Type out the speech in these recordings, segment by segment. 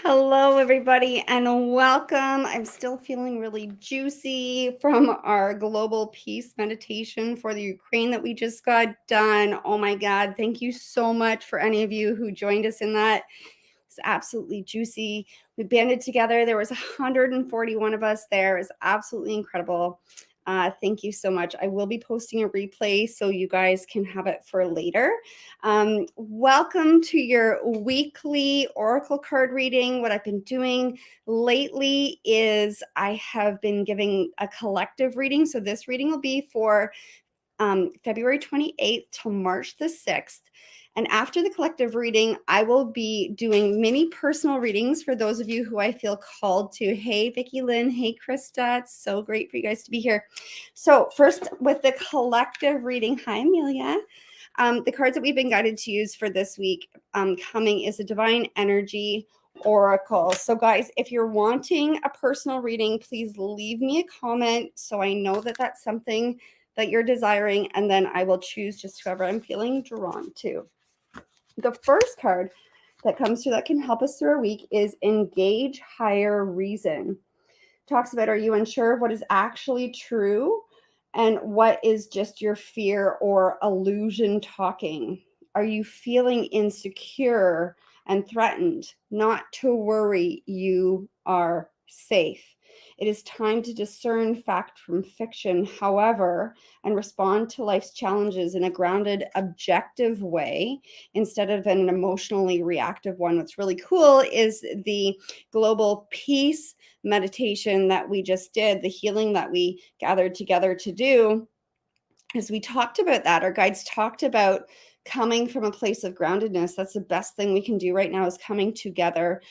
Hello, everybody, and welcome. I'm still feeling really juicy from our global peace meditation for the Ukraine that we just got done. Oh my God. Thank you so much for any of you who joined us in that. It's absolutely juicy. We banded together. There was 141 of us there. It was absolutely incredible. Thank you so much. I will be posting a replay so you guys can have it for later. Welcome to your weekly Oracle card reading. What I've been doing lately is I have been giving a collective reading. So this reading will be for February 28th till March the 6th. And after the collective reading, I will be doing mini personal readings for those of you who I feel called to. Hey, Vicki Lynn. Hey, Krista. It's so great for you guys to be here. So first, with the collective reading, hi, Amelia. The cards that we've been guided to use for this week coming is a Divine Energy Oracle. So guys, if you're wanting a personal reading, please leave me a comment so I know that that's something that you're desiring, and then I will choose just whoever I'm feeling drawn to. The first card that comes through that can help us through our week is Engage Higher Reason. Talks about, are you unsure of what is actually true and what is just your fear or illusion talking? Are you feeling insecure and threatened? Not to worry, you are safe. It is time to discern fact from fiction, however, and respond to life's challenges in a grounded, objective way instead of an emotionally reactive one. What's really cool is the global peace meditation that we just did, the healing that we gathered together to do. As we talked about that, our guides talked about coming from a place of groundedness. That's the best thing we can do right now, is coming together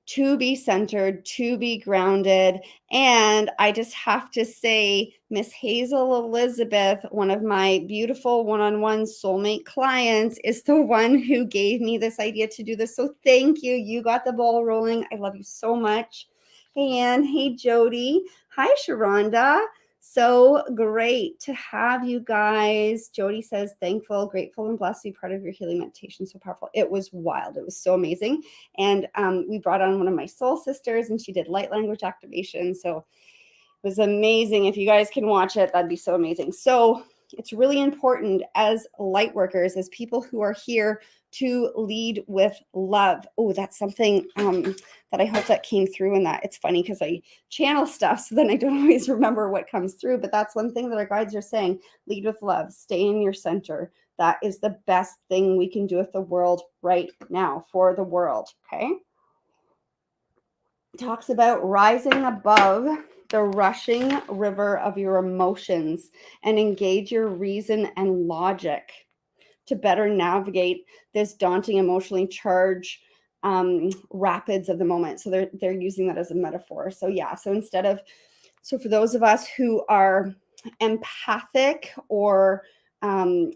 to be centered, to be grounded. And I just have to say, Miss Hazel Elizabeth, one of my beautiful one-on-one soulmate clients, is the one who gave me this idea to do this. So thank you. You got the ball rolling. I love you so much. Hey, Ann. Hey, Jody. Hi, Sharonda. So great to have you guys. Jody says, thankful, grateful, and blessed to be part of your healing meditation. So powerful. It was wild. It was so amazing. And we brought on one of my soul sisters, and she did light language activation. So it was amazing. If you guys can watch it, that'd be so amazing. So it's really important as light workers, as people who are here, to lead with love. Oh, that's something that I hope that came through in that. It's funny because I channel stuff, so then I don't always remember what comes through. But that's one thing that our guides are saying: lead with love, stay in your center. That is the best thing we can do with the world right now, for the world. Okay. It talks about rising above the rushing river of your emotions and engage your reason and logic to better navigate this daunting, emotionally charged rapids of the moment. So they're using that as a metaphor. So yeah, so for those of us who are empathic or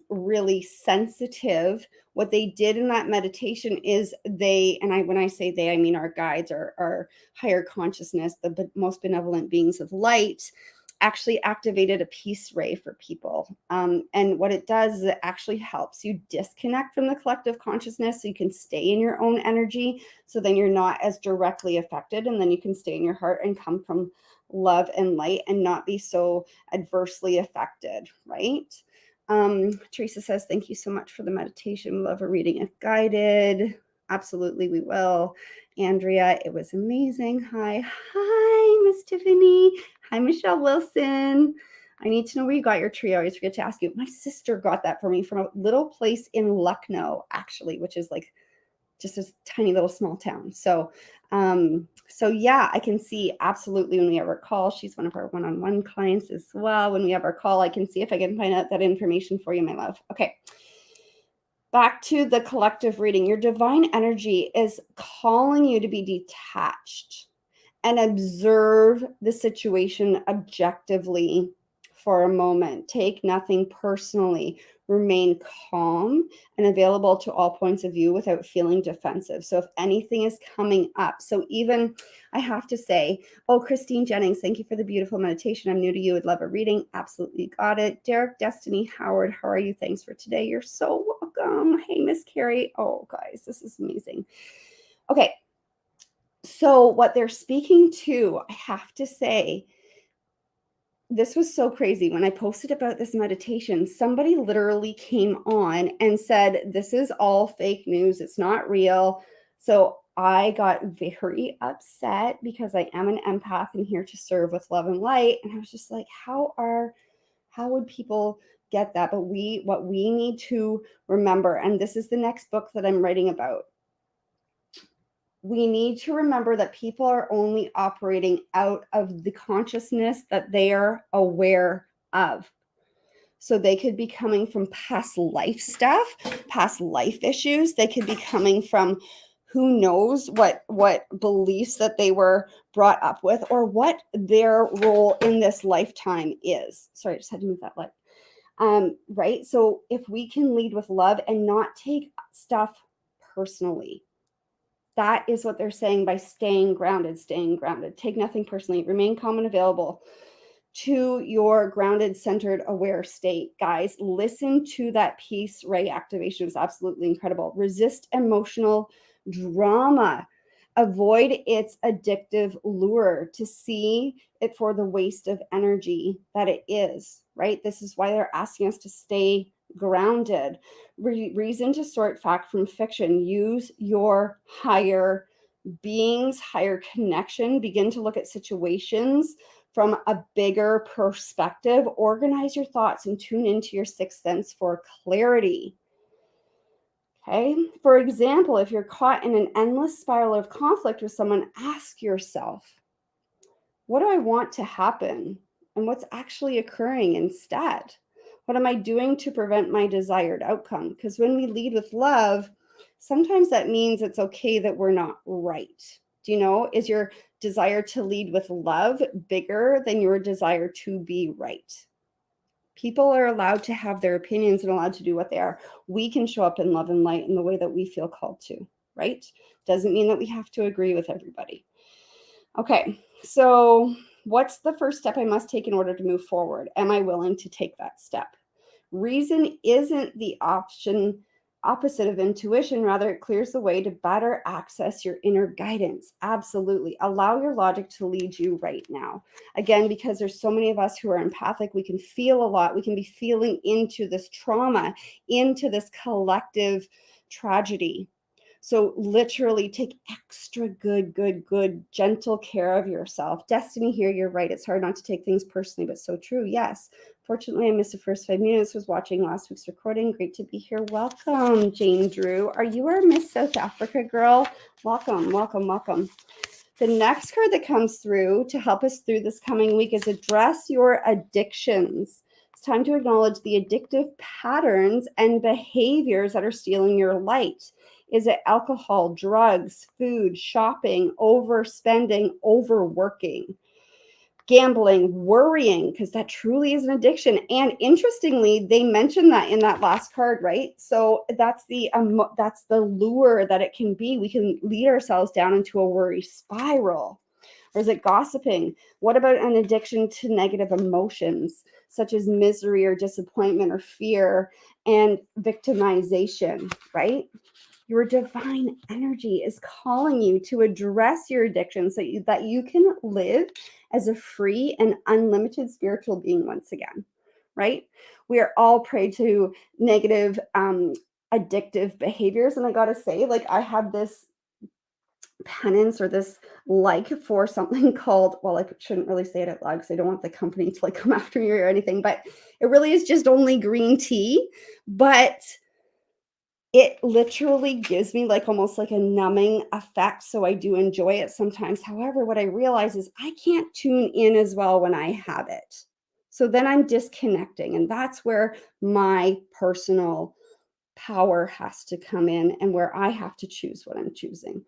really sensitive, what they did in that meditation is when I say they, I mean our guides, our higher consciousness, the most benevolent beings of light, actually activated a peace ray for people. And what it does is it actually helps you disconnect from the collective consciousness so you can stay in your own energy. So then you're not as directly affected, and then you can stay in your heart and come from love and light and not be so adversely affected, right? Teresa says, thank you so much for the meditation. Love a reading if guided. Absolutely, we will. Andrea, it was amazing. Hi, Miss Tiffany. Hi, Michelle Wilson. I need to know where you got your tree. I always forget to ask you. My sister got that for me from a little place in Lucknow, actually, which is like just a tiny little small town. So yeah, I can see absolutely when we have our call. She's one of our one-on-one clients as well. When we have our call, I can see if I can find out that information for you, my love. Okay. Back to the collective reading. Your divine energy is calling you to be detached and observe the situation objectively for a moment. Take nothing personally. Remain calm and available to all points of view without feeling defensive. So if anything is coming up, so even I have to say, oh, Christine Jennings, thank you for the beautiful meditation. I'm new to you. Would love a reading. Absolutely got it. Derek, Destiny, Howard, how are you? Thanks for today. You're so welcome. Hey, Miss Carrie. Oh, guys, this is amazing. Okay. So what they're speaking to, I have to say, this was so crazy. When I posted about this meditation, somebody literally came on and said, this is all fake news. It's not real. So I got very upset because I am an empath and here to serve with love and light. And I was just like, how would people get that? But what we need to remember, and this is the next book that I'm writing about, we need to remember that people are only operating out of the consciousness that they are aware of. So they could be coming from past life stuff, past life issues. They could be coming from who knows what beliefs that they were brought up with, or what their role in this lifetime is. Sorry, I just had to move that light. Right? So if we can lead with love and not take stuff personally, that is what they're saying by staying grounded, take nothing personally, remain calm and available to your grounded, centered, aware state. Guys, listen to that piece. Ray activation is absolutely incredible. Resist emotional drama. Avoid its addictive lure, to see it for the waste of energy that it is, right? This is why they're asking us to stay grounded. Reason to sort fact from fiction. Use your higher beings, higher connection. Begin to look at situations from a bigger perspective. Organize your thoughts and tune into your sixth sense for clarity. Okay. For example, if you're caught in an endless spiral of conflict with someone, ask yourself, what do I want to happen? And what's actually occurring instead? What am I doing to prevent my desired outcome? Because when we lead with love, sometimes that means it's okay that we're not right. Do you know? Is your desire to lead with love bigger than your desire to be right? People are allowed to have their opinions and allowed to do what they are. We can show up in love and light in the way that we feel called to, right? Doesn't mean that we have to agree with everybody. Okay, so what's the first step I must take in order to move forward? Am I willing to take that step? Reason isn't the opposite of intuition. Rather, it clears the way to better access your inner guidance. Absolutely. Allow your logic to lead you right now. Again, because there's so many of us who are empathic, we can feel a lot. We can be feeling into this trauma, into this collective tragedy. So literally take extra good, gentle care of yourself. Destiny here, you're right. It's hard not to take things personally, but so true. Yes. Fortunately, I missed the first 5 minutes, was watching last week's recording. Great to be here. Welcome, Jane Drew. Are you our Miss South Africa girl? Welcome. The next card that comes through to help us through this coming week is address your addictions. It's time to acknowledge the addictive patterns and behaviors that are stealing your light. Is it alcohol, drugs, food, shopping, overspending, overworking, gambling, worrying? Because that truly is an addiction. And interestingly, they mentioned that in that last card, right? So that's the lure that it can be. We can lead ourselves down into a worry spiral. Or is it gossiping? What about an addiction to negative emotions, such as misery or disappointment or fear and victimization, right? Your divine energy is calling you to address your addictions so that you can live as a free and unlimited spiritual being once again, right? We are all prey to negative, addictive behaviors. And I got to say, like, I have this penance or this like for something called, well, I shouldn't really say it out loud because I don't want the company to like come after me or anything, but it really is just only green tea. But it literally gives me like almost like a numbing effect. So I do enjoy it sometimes. However, what I realize is I can't tune in as well when I have it. So then I'm disconnecting. And that's where my personal power has to come in and where I have to choose what I'm choosing.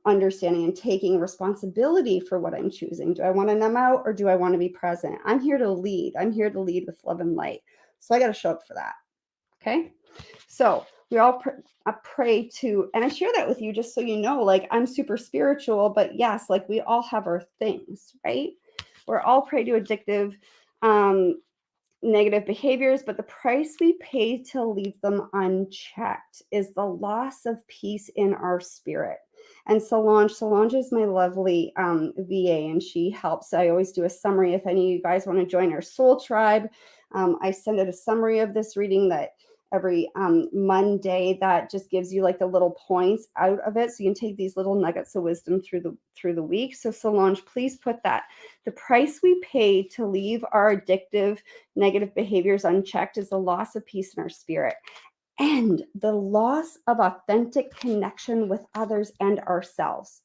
Understanding and taking responsibility for what I'm choosing. Do I want to numb out or do I want to be present? I'm here to lead. I'm here to lead with love and light. So I got to show up for that. Okay. So we all pray to, and I share that with you just so you know, like I'm super spiritual, but yes, like we all have our things, right? We're all prey to addictive, negative behaviors, but the price we pay to leave them unchecked is the loss of peace in our spirit. And Solange is my lovely VA, and she helps. I always do a summary. If any of you guys want to join our soul tribe, I send out a summary of this reading that every Monday that just gives you like the little points out of it, so you can take these little nuggets of wisdom through the week. So Solange, please put that. The price we pay to leave our addictive negative behaviors unchecked is the loss of peace in our spirit and the loss of authentic connection with others and ourselves.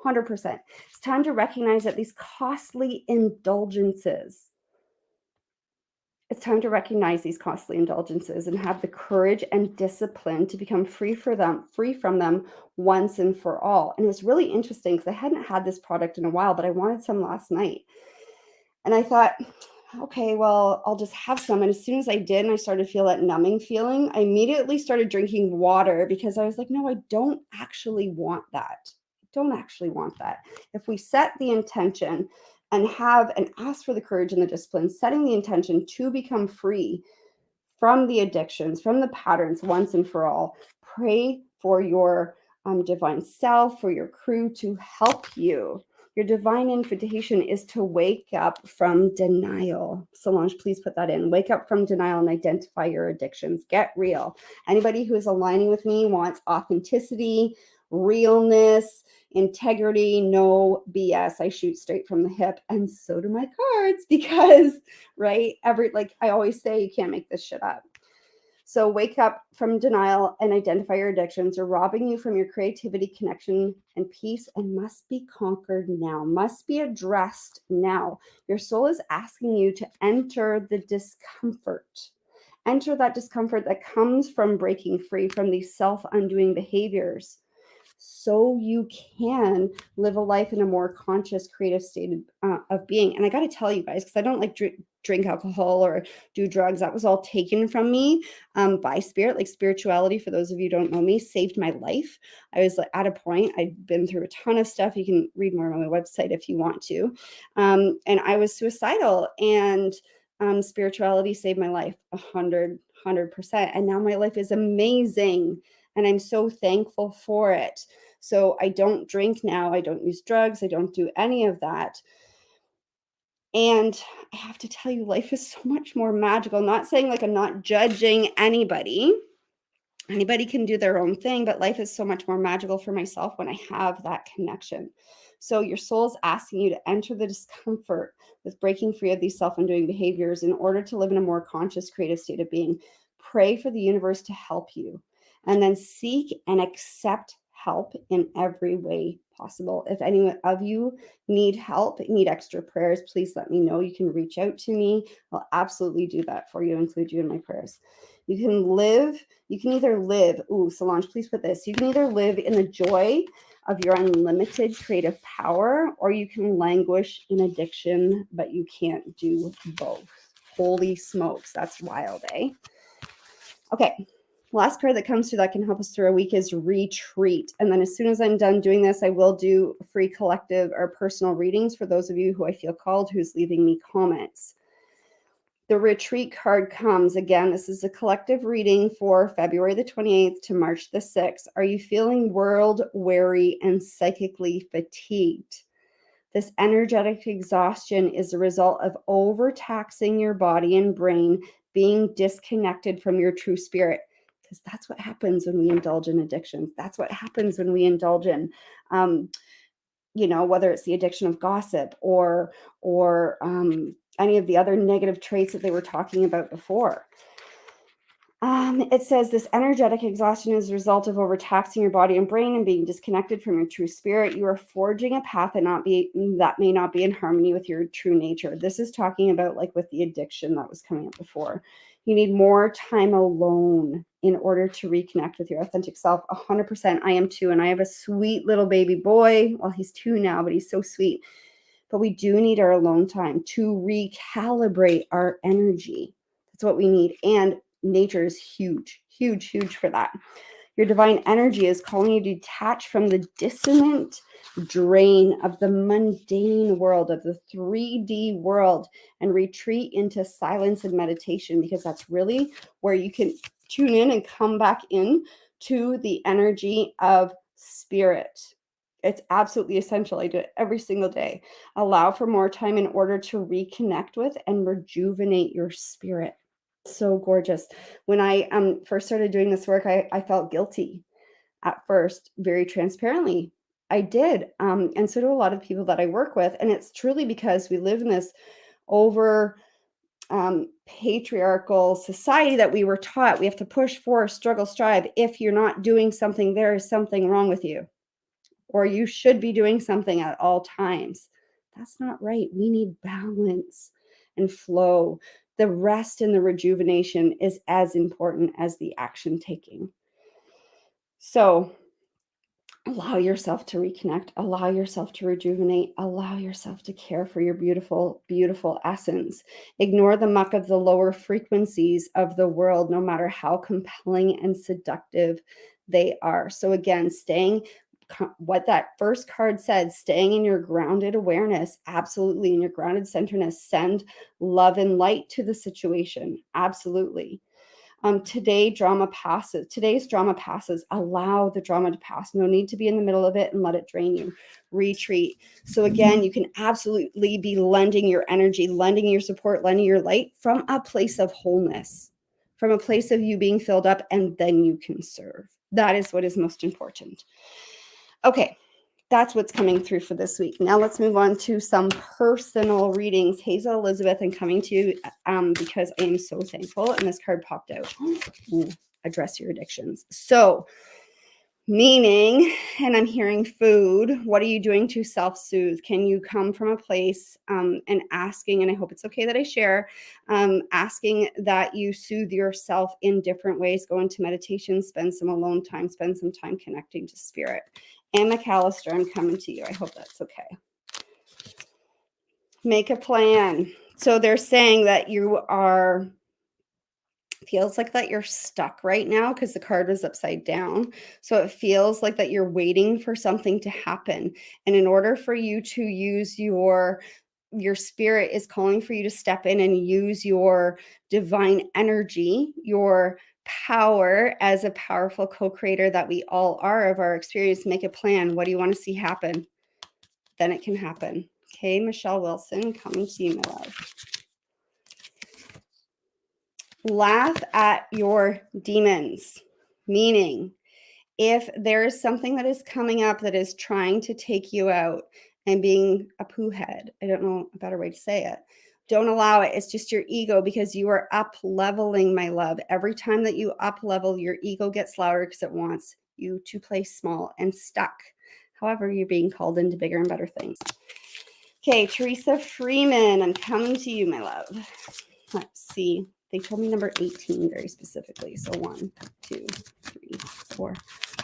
100%. It's time to recognize that these costly indulgences, it's time to recognize these costly indulgences and have the courage and discipline to become free from them once and for all. And it was really interesting because I hadn't had this product in a while, but I wanted some last night. And I thought, okay, well, I'll just have some. And as soon as I did, and I started to feel that numbing feeling, I immediately started drinking water because I was like, no, I don't actually want that. I don't actually want that. If we set the intention and ask for the courage and the discipline, setting the intention to become free from the addictions, from the patterns once and for all, pray for your divine self, for your crew to help you. Your divine invitation is to wake up from denial. Solange, please put that in. Wake up from denial and identify your addictions. Get real. Anybody who is aligning with me wants authenticity, realness, integrity, no BS. I shoot straight from the hip, and so do my cards because, right? Like I always say, you can't make this shit up. So wake up from denial and identify your addictions are robbing you from your creativity, connection, and peace, and must be conquered now, must be addressed now. Your soul is asking you to enter the discomfort. Enter that discomfort that comes from breaking free from these self-undoing behaviors, so you can live a life in a more conscious, creative state of being. And I got to tell you guys, because I don't like drink alcohol or do drugs. That was all taken from me by spirit. Like spirituality, for those of you who don't know me, saved my life. I was like, at a point, I'd been through a ton of stuff. You can read more on my website if you want to. And I was suicidal, and spirituality saved my life 100%. And now my life is amazing. And I'm so thankful for it. So I don't drink now. I don't use drugs. I don't do any of that. And I have to tell you, life is so much more magical. Not saying like I'm not judging anybody. Anybody can do their own thing, but life is so much more magical for myself when I have that connection. So your soul's asking you to enter the discomfort with breaking free of these self-undoing behaviors in order to live in a more conscious, creative state of being. Pray for the universe to help you, and then seek and accept help in every way possible. If any of you need help, need extra prayers, please let me know. You can reach out to me. I'll absolutely do that for you, include you in my prayers. You can either live, Solange, please put this. You can either live in the joy of your unlimited creative power, or you can languish in addiction, but you can't do both. Holy smokes, that's wild, eh? Okay, last card that comes through that can help us through a week is retreat. And then as soon as I'm done doing this, I will do free collective or personal readings for those of you who I feel called, who's leaving me comments. The retreat card comes again. This is a collective reading for February the 28th to March the 6th. Are you feeling world weary and psychically fatigued? This energetic exhaustion is a result of overtaxing your body and brain, being disconnected from your true spirit. Because that's what happens when we indulge in addictions. That's what happens when we indulge in, whether it's the addiction of gossip or any of the other negative traits that they were talking about before. It says this energetic exhaustion is a result of overtaxing your body and brain and being disconnected from your true spirit. You are forging a path that may not be in harmony with your true nature. This is talking about like with the addiction that was coming up before. You need more time alone in order to reconnect with your authentic self. 100%. I am too. And I have a sweet little baby boy. Well, he's 2 now, but he's so sweet. But we do need our alone time to recalibrate our energy. That's what we need. And nature is huge, huge, huge for that. Your divine energy is calling you to detach from the dissonant drain of the mundane world, of the 3D world, and retreat into silence and meditation, because that's really where you can tune in and come back in to the energy of Spirit. It's absolutely essential. I do it every single day. Allow for more time in order to reconnect with and rejuvenate your spirit. So gorgeous. When I first started doing this work, I felt guilty at first, very transparently. I did. And so do a lot of people that I work with. And it's truly because we live in this over patriarchal society that we were taught we have to push, force, struggle, strive. If you're not doing something, there is something wrong with you, or you should be doing something at all times. That's not right. We need balance and flow. The rest and the rejuvenation is as important as the action taking. So allow yourself to reconnect, allow yourself to rejuvenate, allow yourself to care for your beautiful, beautiful essence. Ignore the muck of the lower frequencies of the world, no matter how compelling and seductive they are. So again, what that first card said, staying in your grounded awareness, absolutely, in your grounded centeredness, send love and light to the situation. Absolutely. Today's drama passes. Allow the drama to pass. No need to be in the middle of it and let it drain you. Retreat. So again, you can absolutely be lending your energy, lending your support, lending your light from a place of wholeness, from a place of you being filled up, and then you can serve. That is what is most important. Okay, that's what's coming through for this week. Now let's move on to some personal readings. Hazel Elizabeth, I'm coming to you because I am so thankful. And this card popped out. Ooh, address your addictions. So, meaning, and I'm hearing food. What are you doing to self-soothe? Can you come from a place and asking, and I hope it's okay that I share, asking that you soothe yourself in different ways. Go into meditation, spend some alone time, spend some time connecting to spirit. And McAllister, I'm coming to you. I hope that's okay. Make a plan. So they're saying that you are, feels like that you're stuck right now because the card was upside down. So it feels like that you're waiting for something to happen. And in order for you to use your spirit is calling for you to step in and use your divine energy, your power as a powerful co-creator that we all are of our experience. Make a plan. What do you want to see happen? Then it can happen. Okay, Michelle Wilson, coming to you, my love. Laugh at your demons, meaning if there is something that is coming up that is trying to take you out and being a poo head, I don't know a better way to say it, don't allow it. It's just your ego, because you are up leveling, my love. Every time that you up level, your ego gets louder because it wants you to play small and stuck. However, you're being called into bigger and better things. Okay, Teresa Freeman, I'm coming to you, my love. Let's see. They told me number 18 very specifically. So 1, 2, 3, 4,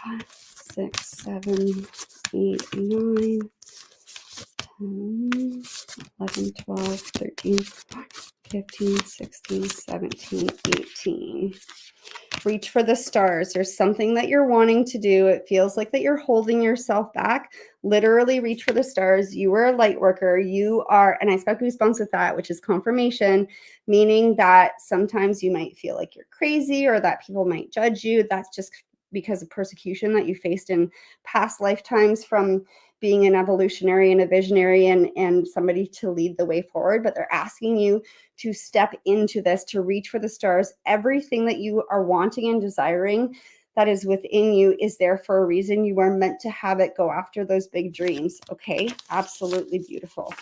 5, 6, 7, 8, 9, 10, 11, 12, 13, 15, 16, 17, 18. Reach for the stars. There's something that you're wanting to do. It feels like that you're holding yourself back. Literally reach for the stars. You are a light worker. You are, and I got goosebumps with that, which is confirmation, meaning that sometimes you might feel like you're crazy or that people might judge you. That's just because of persecution that you faced in past lifetimes from being an evolutionary and a visionary and somebody to lead the way forward. But they're asking you to step into this, to reach for the stars. Everything that you are wanting and desiring that is within you is there for a reason. You are meant to have it. Go after those big dreams. Okay, absolutely beautiful.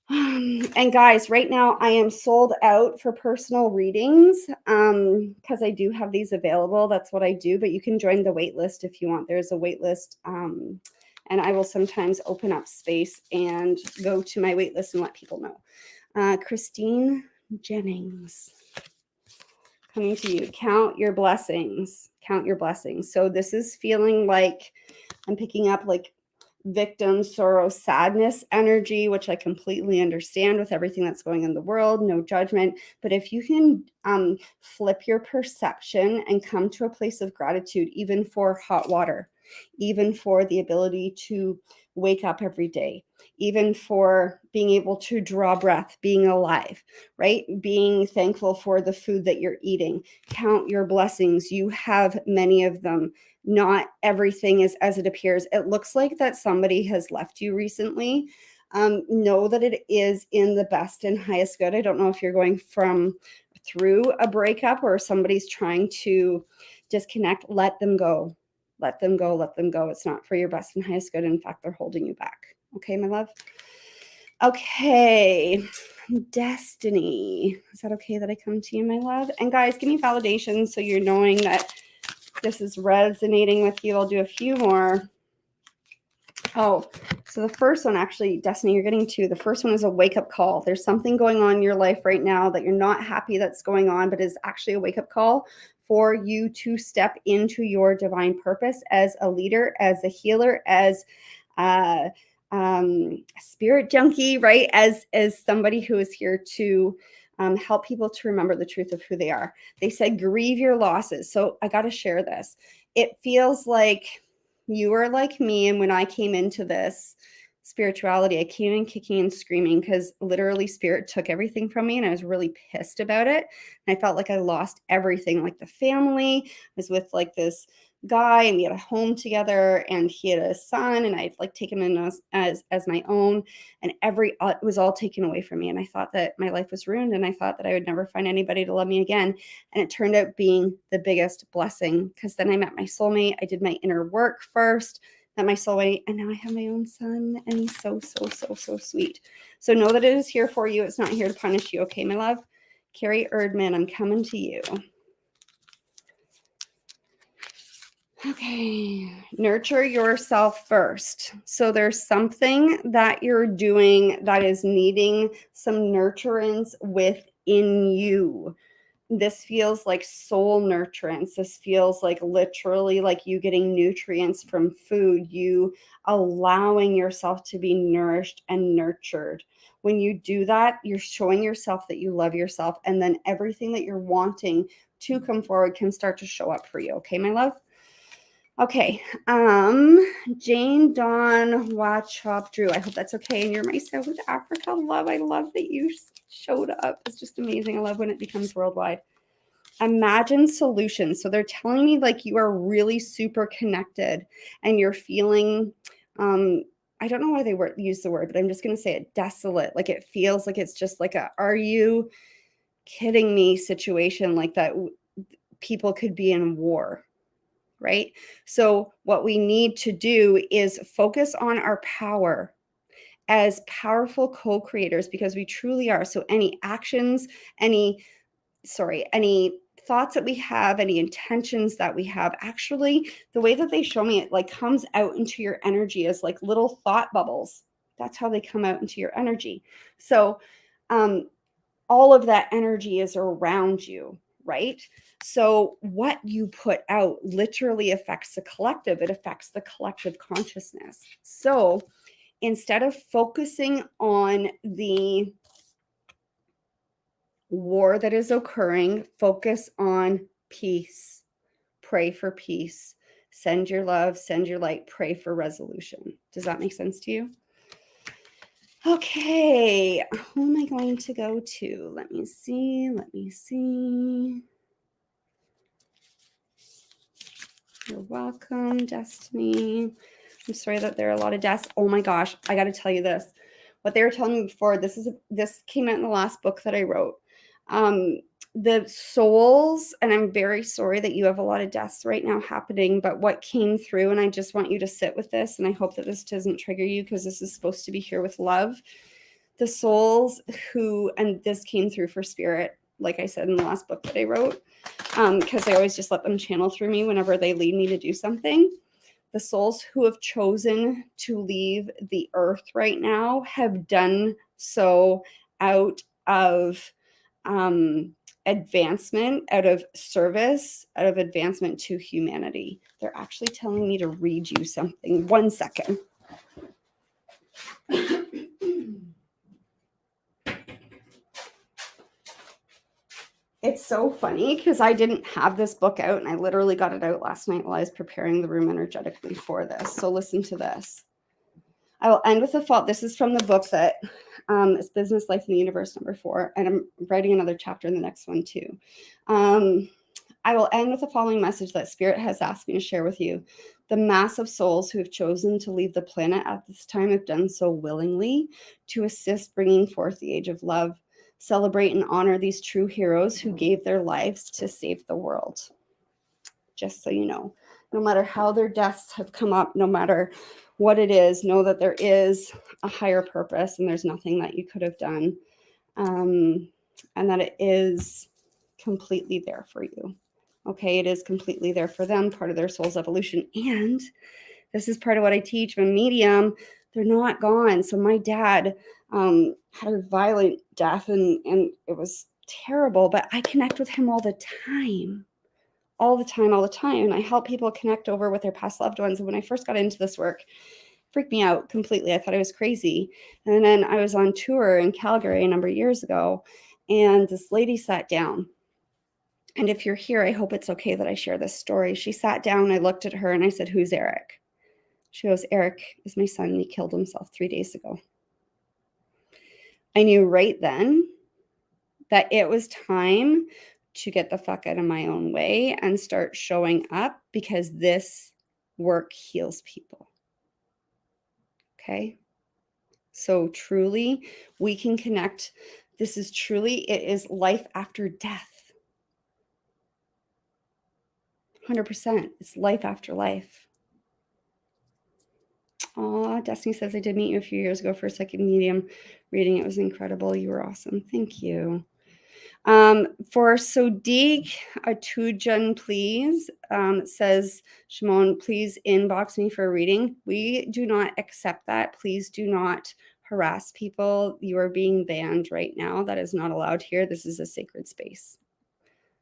And guys, right now I am sold out for personal readings because I do have these available. That's what I do, but you can join the wait list if you want. There's a wait list, and I will sometimes open up space and go to my wait list and let people know. Christine Jennings, coming to you. Count your blessings. Count your blessings. So this is feeling like I'm picking up like victim, sorrow, sadness energy, which I completely understand with everything that's going on in the world, no judgment. But if you can flip your perception and come to a place of gratitude, even for hot water, even for the ability to wake up every day, even for being able to draw breath, being alive, right? Being thankful for the food that you're eating. Count your blessings. You have many of them. Not everything is as it appears. It looks like that somebody has left you recently. Know that it is in the best and highest good. I don't know if you're going through a breakup or somebody's trying to disconnect. Let them go. Let them go. Let them go. It's not for your best and highest good. In fact, they're holding you back. Okay, my love? Okay. Destiny. Is that okay that I come to you, my love? And guys, give me validation so you're knowing that this is resonating with you. I'll do a few more. Oh, so the first one, actually, Destiny, you're getting two. The first one is a wake-up call. There's something going on in your life right now that you're not happy that's going on, but is actually a wake-up call for you to step into your divine purpose as a leader, as a healer, as a spirit junkie, right? As somebody who is here to help people to remember the truth of who they are. They said, grieve your losses. So I got to share this. It feels like you are like me. And when I came into this spirituality, I came in kicking and screaming because literally spirit took everything from me and I was really pissed about it. And I felt like I lost everything, like the family. I was with like this guy and we had a home together and he had a son and I'd like taken him as my own, and it was all taken away from me. And I thought that my life was ruined and I thought that I would never find anybody to love me again. And it turned out being the biggest blessing because then I met my soulmate. I did my inner work first, met my soulmate, and now I have my own son and he's so, so, so, so sweet. So know that it is here for you. It's not here to punish you. Okay, my love? Carrie Erdman, I'm coming to you. Okay, nurture yourself first. So there's something that you're doing that is needing some nurturance within you. This feels like soul nurturance. This feels like literally like you getting nutrients from food, you allowing yourself to be nourished and nurtured. When you do that, you're showing yourself that you love yourself, and then everything that you're wanting to come forward can start to show up for you. Okay, my love? Okay, Jane Dawn Wachop Drew. I hope that's okay. And you're my South Africa love. I love that you showed up. It's just amazing. I love when it becomes worldwide. Imagine solutions. So they're telling me like you are really super connected and you're feeling, I don't know why they use the word, but I'm just going to say it, desolate. Like it feels like it's just like are you kidding me situation like that. People could be in war. Right? So what we need to do is focus on our power as powerful co-creators, because we truly are. So any actions, any thoughts that we have, any intentions that we have, actually the way that they show me it like comes out into your energy as like little thought bubbles. That's how they come out into your energy. So all of that energy is around you, right? So what you put out literally affects the collective. It affects the collective consciousness. So instead of focusing on the war that is occurring, focus on peace. Pray for peace. Send your love, send your light, pray for resolution. Does that make sense to you? Okay, who am I going to go to? Let me see. You're welcome, Destiny. I'm sorry that there are a lot of deaths. Oh my gosh, I got to tell you this. What they were telling me before, this came out in the last book that I wrote. The souls, and I'm very sorry that you have a lot of deaths right now happening, but what came through, and I just want you to sit with this, and I hope that this doesn't trigger you because this is supposed to be here with love. The souls who, and this came through for spirit, like I said in the last book that I wrote, because I always just let them channel through me whenever they lead me to do something. The souls who have chosen to leave the earth right now have done so out of advancement, out of service, out of advancement to humanity. They're actually telling me to read you something. 1 second. It It's so funny because I didn't have this book out and I literally got it out last night while I was preparing the room energetically for this. So listen to this. I will end with a thought. This is from the book that is Business, Life, and the Universe, #4. And I'm writing another chapter in the next one too. I will end with the following message that Spirit has asked me to share with you. The mass of souls who have chosen to leave the planet at this time have done so willingly to assist bringing forth the age of love. Celebrate and honor these true heroes who gave their lives to save the world. Just so you know, no matter how their deaths have come up, no matter what it is, know that there is a higher purpose and there's nothing that you could have done, and that it is completely there for you. Okay, it is completely there for them, part of their soul's evolution. And this is part of what I teach. I'm a medium. They're not gone. So my dad had a violent death and it was terrible, but I connect with him all the time. All the time. And I help people connect over with their past loved ones. And when I first got into this work, it freaked me out completely. I thought I was crazy. And then I was on tour in Calgary a number of years ago, and this lady sat down. And if you're here, I hope it's okay that I share this story. She sat down, I looked at her, and I said, "Who's Eric?" She goes, "Eric is my son, and he killed himself 3 days ago." I knew right then that it was time to get the fuck out of my own way and start showing up, because this work heals people. Okay? So truly, we can connect. This is truly, it is life after death. 100%. It's life after life. Oh, Destiny says, "I did meet you a few years ago for a second medium reading. It was incredible. You were awesome." Thank you. For Sodiq Atujan, please, says, "Shimon, please inbox me for a reading." We do not accept that. Please do not harass people. You are being banned right now. That is not allowed here. This is a sacred space.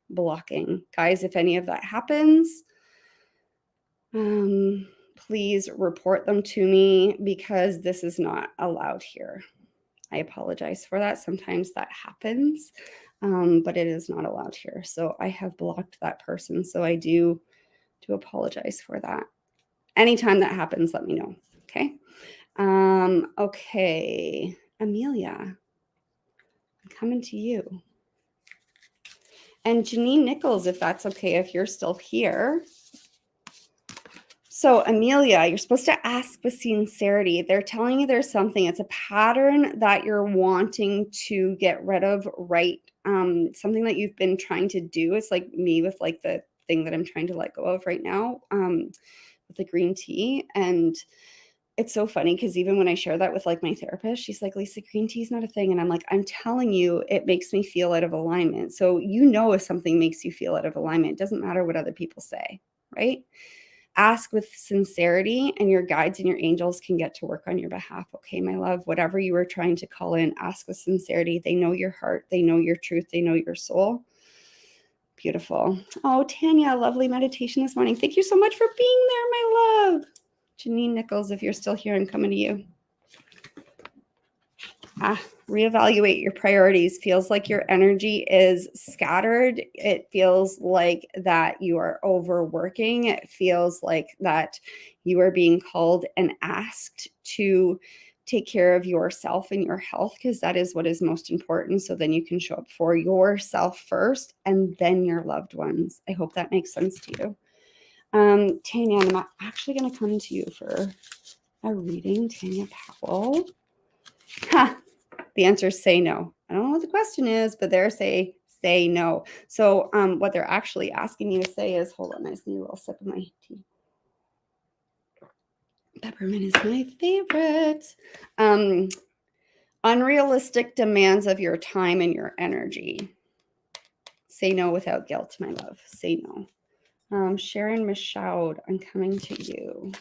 Blocking. Guys, if any of that happens, please report them to me, because this is not allowed here. I apologize for that. Sometimes that happens, but it is not allowed here. So I have blocked that person. So I do apologize for that. Anytime that happens, let me know. Okay. Okay. Amelia, I'm coming to you. And Janine Nichols, if that's okay, if you're still here. So Amelia, you're supposed to ask with sincerity. They're telling you there's something. It's a pattern that you're wanting to get rid of, right? Something that you've been trying to do. It's like me with like the thing that I'm trying to let go of right now, with the green tea. And it's so funny because even when I share that with like my therapist, she's like, "Lisa, green tea is not a thing." And I'm like, "I'm telling you, it makes me feel out of alignment." So you know if something makes you feel out of alignment, it doesn't matter what other people say, right? Ask with sincerity, and your guides and your angels can get to work on your behalf. Okay, my love, whatever you were trying to call in, ask with sincerity. They know your heart. They know your truth. They know your soul. Beautiful. Oh, Tanya, lovely meditation this morning. Thank you so much for being there, my love. Janine Nichols, if you're still here, I'm coming to you. Reevaluate your priorities. Feels like your energy is scattered. It feels like that you are overworking. It feels like that you are being called and asked to take care of yourself and your health, because that is what is most important. So then you can show up for yourself first and then your loved ones. I hope that makes sense to you. Tanya, I'm actually going to come to you for a reading. Tanya Powell. The answer is say no. I don't know what the question is, but they're say no. So what they're actually asking you to say is, hold on, I just need a little sip of my tea. Peppermint is my favorite. Unrealistic demands of your time and your energy. Say no without guilt, my love. Say no. Sharon Michaud, I'm coming to you.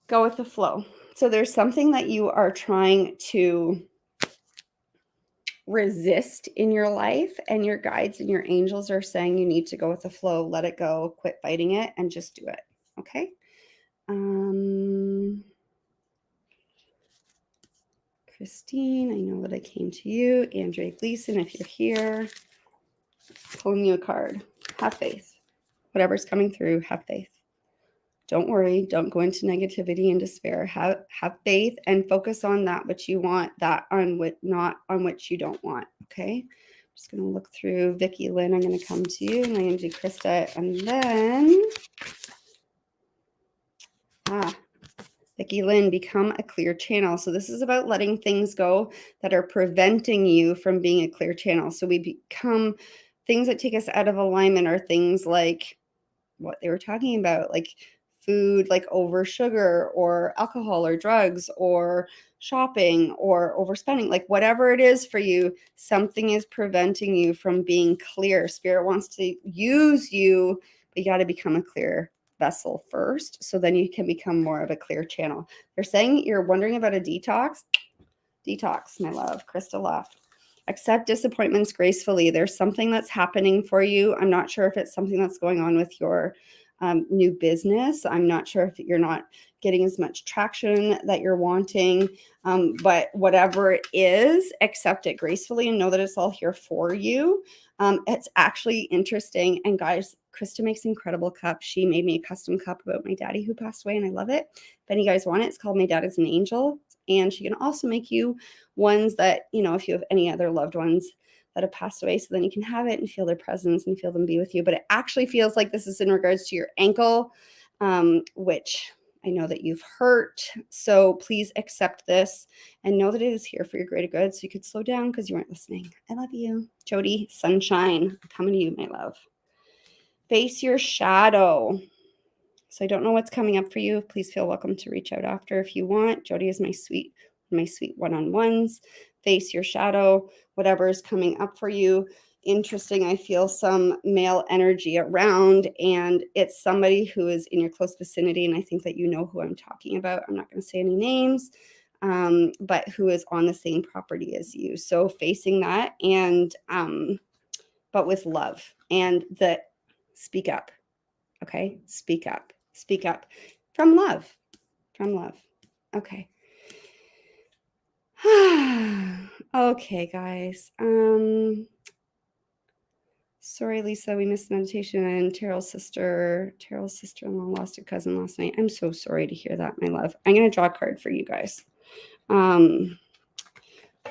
Go with the flow. So there's something that you are trying to resist in your life, and your guides and your angels are saying you need to go with the flow, let it go, quit fighting it, and just do it. Okay. Christine, I know that I came to you. Andrea Gleason, if you're here, pulling you a card. Have faith. Whatever's coming through, have faith. Don't worry. Don't go into negativity and despair. Have faith and focus on that which you want, that on what, not on which you don't want. Okay. I'm just going to look through Vicki Lynn. I'm going to come to you and I'm going to do Krista. And then, Vicki Lynn, become a clear channel. So this is about letting things go that are preventing you from being a clear channel. So we become things that take us out of alignment are things like what they were talking about, like food, like over sugar or alcohol or drugs or shopping or overspending, like whatever it is for you, something is preventing you from being clear. Spirit wants to use you, but you got to become a clear vessel first, so then you can become more of a clear channel. They're saying you're wondering about a detox. Detox, my love. Krista left. Accept disappointments gracefully. There's something that's happening for you. I'm not sure if it's something that's going on with your new business. I'm not sure if you're not getting as much traction that you're wanting, but whatever it is, accept it gracefully and know that it's all here for you. It's actually interesting. And guys, Krista makes incredible cups. She made me a custom cup about my daddy who passed away, and I love it. If any of you guys want it, it's called My Dad is an Angel. And she can also make you ones that, you know, if you have any other loved ones that have passed away, so then you can have it and feel their presence and feel them be with you. But it actually feels like this is in regards to your ankle, which I know that you've hurt. So please accept this and know that it is here for your greater good. So you could slow down because you weren't listening. I love you. Jody, sunshine, I'm coming to you, my love. Face your shadow. So I don't know what's coming up for you. Please feel welcome to reach out after if you want. Jody is my sweet one-on-ones. Face your shadow, whatever is coming up for you. Interesting. I feel some male energy around, and it's somebody who is in your close vicinity. And I think that you know who I'm talking about. I'm not going to say any names, but who is on the same property as you. So facing that, and but with love and speak up. Okay. Speak up. Speak up from love. From love. Okay. Okay, guys. Sorry, Lisa, we missed meditation, and Terrell's sister-in-law lost a cousin last night. I'm so sorry to hear that, my love. I'm going to draw a card for you guys. It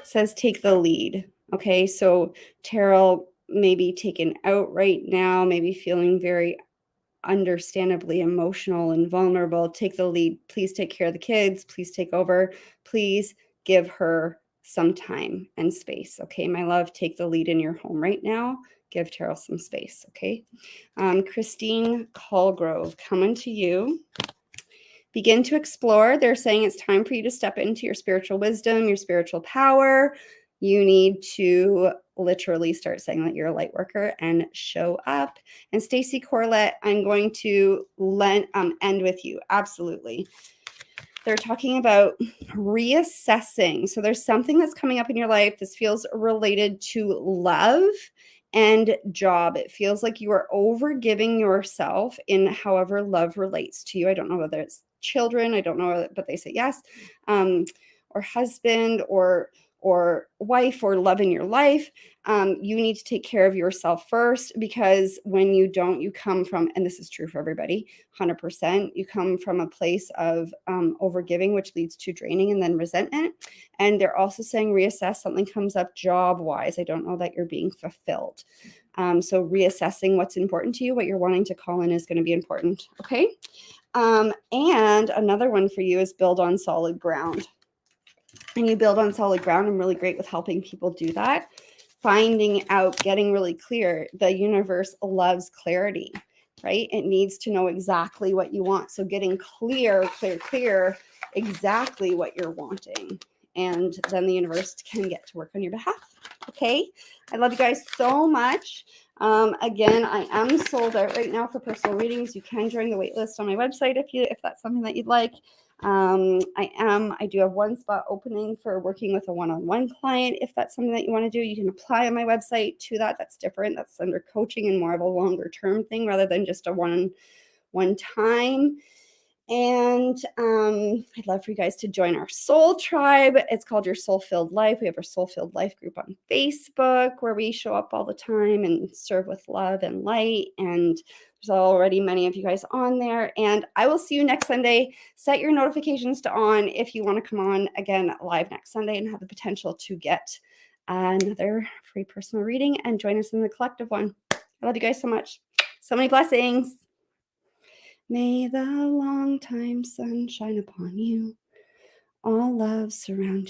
says take the lead. Okay, so Terrell may be taken out right now, maybe feeling very understandably emotional and vulnerable. Take the lead. Please take care of the kids. Please take over. Please give her some time and space. Okay, my love, take the lead in your home right now. Give Terrell some space. Okay. Christine Colgrove, coming to you. Begin to explore. They're saying it's time for you to step into your spiritual wisdom, your spiritual power. You need to literally start saying that you're a light worker and show up. And Stacy Corlett, I'm going to end with you. Absolutely. They're talking about reassessing. So there's something that's coming up in your life. This feels related to love and job. It feels like you are overgiving yourself in however love relates to you. I don't know whether it's children. I don't know, but they say yes. Or husband or wife or love in your life. You need to take care of yourself first, because when you don't, you come from, and this is true for everybody, 100%, you come from a place of overgiving, which leads to draining and then resentment. And they're also saying reassess. Something comes up job-wise. I don't know that you're being fulfilled. So reassessing what's important to you, what you're wanting to call in is going to be important. Okay. And another one for you is build on solid ground. And you build on solid ground. I'm really great with helping people do that. Finding out, getting really clear. The universe loves clarity, right? It needs to know exactly what you want. So getting clear, exactly what you're wanting. And then the universe can get to work on your behalf. Okay. I love you guys so much. Again, I am sold out right now for personal readings. You can join the wait list on my website if that's something that you'd like. I do have one spot opening for working with a one-on-one client. If that's something that you want to do, you can apply on my website to that. That's different. That's under coaching and more of a longer term thing rather than just a one time. And I'd love for you guys to join our soul tribe. It's called Your Soul Filled Life. We have our Soul Filled Life group on Facebook where we show up all the time and serve with love and light. And there's already many of you guys on there. And I will see you next Sunday. Set your notifications to on if you want to come on again live next Sunday and have the potential to get another free personal reading and join us in the collective one. I love you guys so much. So many blessings. May the long time sun shine upon you. All love surround you.